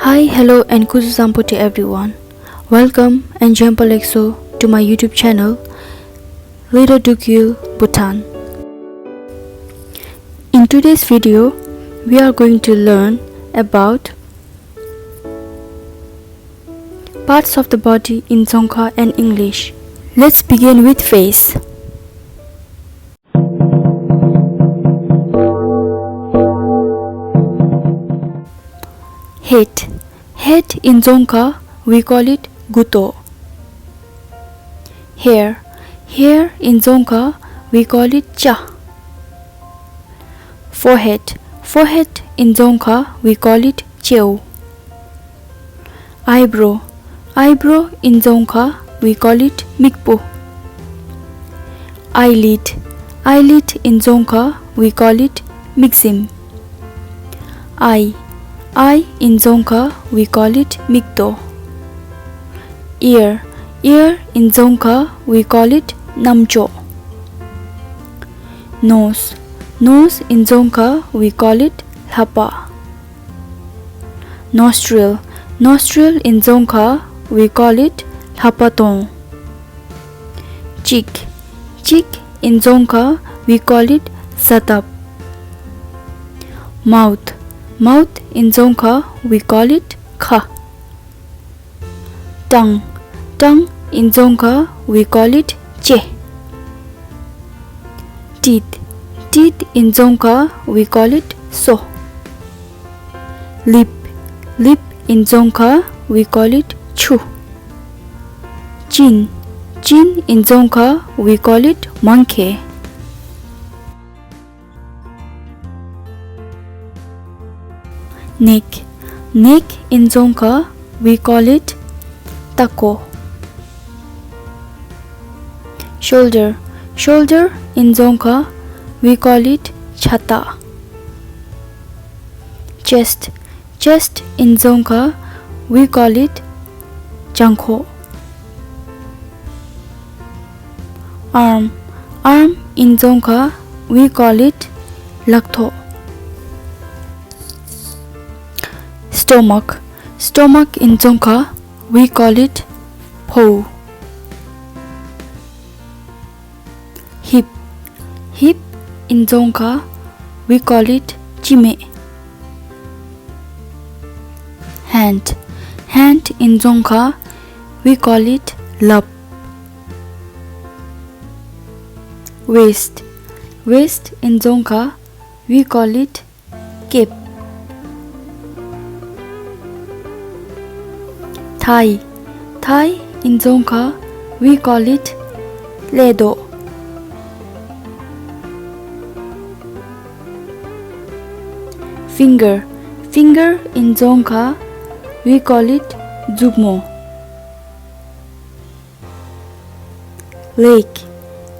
Hi, hello and kuzusampo to everyone. Welcome and jampalexo to my YouTube channel, Little Yuel, Bhutan. In today's video, we are going to learn about parts of the body in Dzongkha and English. Let's begin with face. Head. Head in Dzongkha we call it guto. Hair. Hair in Dzongkha we call it cha. Forehead. Forehead in Dzongkha we call it cheu. Eyebrow. Eyebrow in Dzongkha we call it mikpo. Eyelid. Eyelid in Dzongkha we call it mixim. Eye. Eye in Dzongkha we call it mikdo. Ear. Ear in Dzongkha we call it namcho. Nose. Nose in Dzongkha we call it lhapa. Nostril. Nostril in Dzongkha we call it lhapaton. Cheek. Cheek in Dzongkha we call it satap. Mouth. Mouth in Dzongkha we call it kha. Tongue. Tongue in Dzongkha we call it che. Teeth. Teeth in Dzongkha we call it so. Lip. Lip in Dzongkha we call it chu. Chin. Chin in Dzongkha we call it monkey. Neck. Neck in Dzongkha we call it tako. Shoulder. Shoulder in Dzongkha we call it chata. Chest. Chest in Dzongkha we call it jankho. Arm. Arm in Dzongkha we call it laktho. Stomach. Stomach in Dzongkha we call it po. Hip. Hip in Dzongkha we call it chime. Hand. Hand in Dzongkha we call it lap. Waist. Waist in Dzongkha we call it kep. Thigh. Thigh in Dzongkha we call it ledo. Finger. Finger in Dzongkha we call it zugmo. Leg.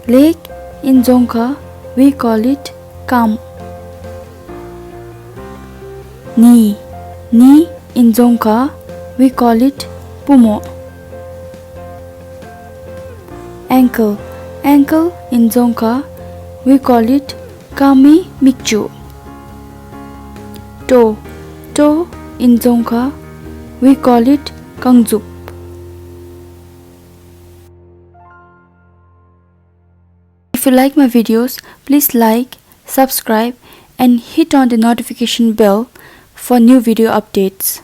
Leg in Dzongkha we call it kam. Knee. Knee in Dzongkha we call it pumo. Ankle. Ankle in Dzongkha we call it kami mikchu. Toe. Toe in Dzongkha we call it kangzup. If you like my videos, please like, subscribe and hit on the notification bell for new video updates.